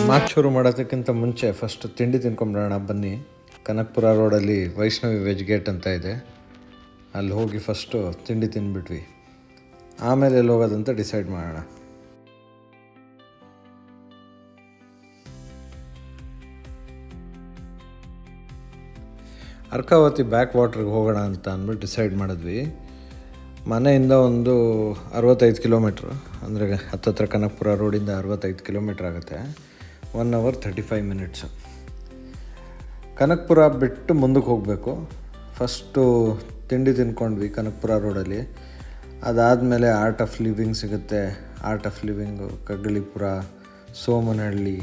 ಮಾತು ಶುರು ಮಾಡೋದಕ್ಕಿಂತ ಮುಂಚೆ ಫಸ್ಟ್ ತಿಂಡಿ ತಿನ್ಕೊಂಬಿಡೋಣ ಬನ್ನಿ. ಕನಕಪುರ ರೋಡಲ್ಲಿ ವೈಷ್ಣವಿ ವೆಜ್ ಗೇಟ್ ಅಂತ ಇದೆ, ಅಲ್ಲಿ ಹೋಗಿ ಫಸ್ಟು ತಿಂಡಿ ತಿಂದ್ಬಿಟ್ವಿ, ಆಮೇಲೆ ಎಲ್ಲಿ ಹೋಗೋದಂತ ಡಿಸೈಡ್ ಮಾಡೋಣ. ಅರ್ಕಾವತಿ ಬ್ಯಾಕ್ ವಾಟ್ರಿಗೆ ಹೋಗೋಣ ಅಂತ ಅಂದ್ಬಿಟ್ಟು ಡಿಸೈಡ್ ಮಾಡಿದ್ವಿ. ಮನೆಯಿಂದ ಒಂದು 65 ಕಿಲೋಮೀಟ್ರು, ಅಂದರೆ ಹತ್ತತ್ರ ಕನಕಪುರ ರೋಡಿಂದ 65 ಕಿಲೋಮೀಟ್ರ್ ಆಗುತ್ತೆ. 1 hour 35 minutes. ಕನಕಪುರ ಬಿಟ್ಟು ಮುಂದಕ್ಕೆ ಹೋಗಬೇಕು. ಫಸ್ಟು ತಿಂಡಿ ತಿನ್ಕೊಂಡ್ವಿ ಕನಕಪುರ ರೋಡಲ್ಲಿ. ಅದಾದಮೇಲೆ ಆರ್ಟ್ ಆಫ್ ಲಿವಿಂಗ್ ಸಿಗುತ್ತೆ. ಆರ್ಟ್ ಆಫ್ ಲಿವಿಂಗು ಕಗ್ಗಳಿಪುರ, ಸೋಮನಹಳ್ಳಿ,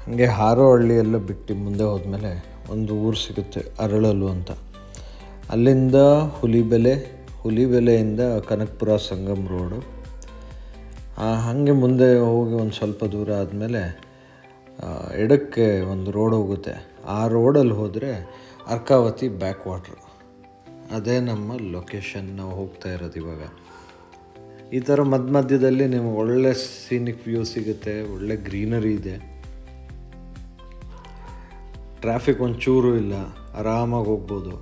ಹಾಗೆ ಹಾರೋಹಳ್ಳಿ ಎಲ್ಲ ಬಿಟ್ಟು ಮುಂದೆ ಹೋದ್ಮೇಲೆ ಒಂದು ಊರು ಸಿಗುತ್ತೆ ಅರಳಲು ಅಂತ. ಅಲ್ಲಿಂದ ಹುಲಿಬೆಲೆಯಿಂದ ಕನಕಪುರ ಸಂಗಮ್ ರೋಡು. ಹಾಗೆ ಮುಂದೆ ಹೋಗಿ ಒಂದು ಸ್ವಲ್ಪ ದೂರ ಆದಮೇಲೆ ಎಡಕ್ಕೆ ಒಂದು ರೋಡ್ ಹೋಗುತ್ತೆ. ಆ ರೋಡಲ್ಲಿ ಹೋದರೆ ಅರ್ಕಾವತಿ ಬ್ಯಾಕ್ ವಾಟ್ರು. ಅದೇ ನಮ್ಮ ಲೊಕೇಶನ್, ನಾವು ಹೋಗ್ತಾ ಇರೋದು ಇವಾಗ. ಈ ಥರ ಮಧ್ಯದಲ್ಲಿ ನಿಮಗೆ ಒಳ್ಳೆ ಸೀನಿಕ್ ವ್ಯೂ ಸಿಗುತ್ತೆ, ಒಳ್ಳೆ ಗ್ರೀನರಿ ಇದೆ, ಟ್ರಾಫಿಕ್ ಒಂಚೂರು ಇಲ್ಲ, ಆರಾಮಾಗಿ ಹೋಗ್ಬೋದು.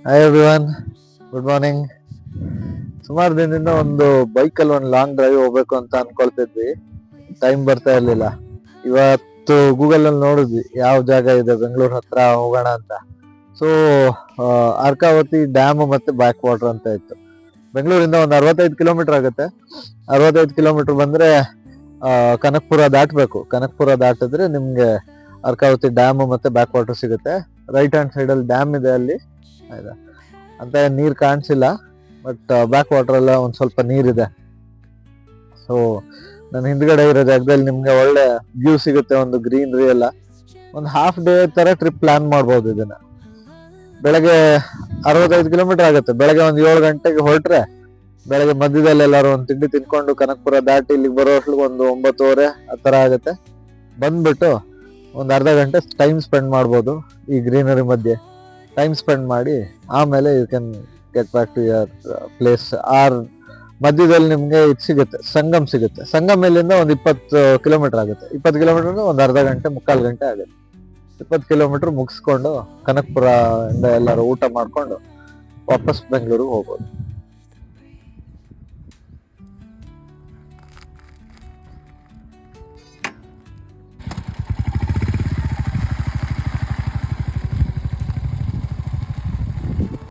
Hi everyone, good morning. ಸುಮಾರು ದಿನದಿಂದ ಒಂದು ಬೈಕಲ್ಲಿ ಒಂದು ಲಾಂಗ್ ಡ್ರೈವ್ ಹೋಗ್ಬೇಕು ಅಂತ ಅನ್ಕೊಳ್ತಿದ್ವಿ, ಟೈಮ್ ಬರ್ತಾ ಇರ್ಲಿಲ್ಲ. ಇವತ್ತು ಗೂಗಲ್ ಅಲ್ಲಿ ನೋಡಿದ್ವಿ ಯಾವ ಜಾಗ ಇದೆ ಬೆಂಗಳೂರು ಹತ್ರ ಹೋಗೋಣ ಅಂತ. ಸೊ ಅರ್ಕಾವತಿ ಡ್ಯಾಮ್ ಮತ್ತೆ ಬ್ಯಾಕ್ ವಾಟರ್ ಅಂತ ಇತ್ತು. ಬೆಂಗಳೂರಿಂದ ಒಂದು 65 ಕಿಲೋಮೀಟರ್ ಆಗುತ್ತೆ. 65 ಕಿಲೋಮೀಟರ್ ಬಂದ್ರೆ ಕನಕಪುರ ದಾಟಬೇಕು. ಕನಕಪುರ ದಾಟಿದ್ರೆ ನಿಮ್ಗೆ ಅರ್ಕಾವತಿ ಡ್ಯಾಮ್ ಮತ್ತೆ ಬ್ಯಾಕ್ ವಾಟರ್ ಸಿಗುತ್ತೆ. ರೈಟ್ ಹ್ಯಾಂಡ್ ಸೈಡ್ ಅಲ್ಲಿ ಡ್ಯಾಮ್ ಇದೆ, ಅಲ್ಲಿ ಆಯ್ತಾ ಅಂತ ನೀರ್ ಕಾಣಿಸಿಲ್ಲ, ಬಟ್ ಬ್ಯಾಕ್ ವಾಟರ್ ಎಲ್ಲ ಒಂದ್ ಸ್ವಲ್ಪ ನೀರಿದೆ. ಸೊ ನಾನು ಹಿಂದ್ಗಡೆ ಇರೋ ಜಾಗದಲ್ಲಿ ನಿಮ್ಗೆ ಒಳ್ಳೆ ವ್ಯೂ ಸಿಗುತ್ತೆ, ಒಂದು ಗ್ರೀನರಿ ಎಲ್ಲ. ಒಂದು ಹಾಫ್ ಡೇ ತರ ಟ್ರಿಪ್ ಪ್ಲಾನ್ ಮಾಡ್ಬೋದು ಇದನ್ನ. ಬೆಳಗ್ಗೆ 65 ಕಿಲೋಮೀಟರ್ ಆಗುತ್ತೆ. ಬೆಳಗ್ಗೆ ಒಂದು 7 ಗಂಟೆಗೆ ಹೊರಟ್ರೆ ಬೆಳಗ್ಗೆ ಮಧ್ಯದಲ್ಲಿ ಎಲ್ಲಾರು ಒಂದು ತಿಂಡಿ ತಿನ್ಕೊಂಡು ಕನಕಪುರ ದಾಟಿ ಇಲ್ಲಿಗೆ ಬರೋ ಅಷ್ಟ್ಲಿಗೆ ಒಂದು 9:30 ಆ ತರ ಆಗುತ್ತೆ. ಬಂದ್ಬಿಟ್ಟು ಒಂದು ಅರ್ಧ ಗಂಟೆ ಟೈಮ್ ಸ್ಪೆಂಡ್ ಮಾಡ್ಬೋದು ಈ ಗ್ರೀನರಿ ಮಧ್ಯೆ. ಟೈಮ್ ಸ್ಪೆಂಡ್ ಮಾಡಿ ಆಮೇಲೆ you can get back to your place. Or ಮಧ್ಯದಲ್ಲಿ ನಿಮ್ಗೆ ಇದು ಸಿಗುತ್ತೆ, ಸಂಗಮ್ ಸಿಗುತ್ತೆ. ಸಂಗಮ್ ಇಲ್ಲಿಂದ ಒಂದು 20 ಕಿಲೋಮೀಟರ್ ಆಗುತ್ತೆ. 20 ಕಿಲೋಮೀಟರ್ ಒಂದು ಅರ್ಧ ಗಂಟೆ, ಮುಕ್ಕಾಲು ಗಂಟೆ ಆಗುತ್ತೆ. 20 ಕಿಲೋಮೀಟರ್ ಮುಗಿಸ್ಕೊಂಡು ಕನಕಪುರ ಇಂದ ಎಲ್ಲರೂ ಊಟ ಮಾಡ್ಕೊಂಡು ವಾಪಸ್ ಬೆಂಗಳೂರಿಗೆ ಹೋಗ್ಬೋದು.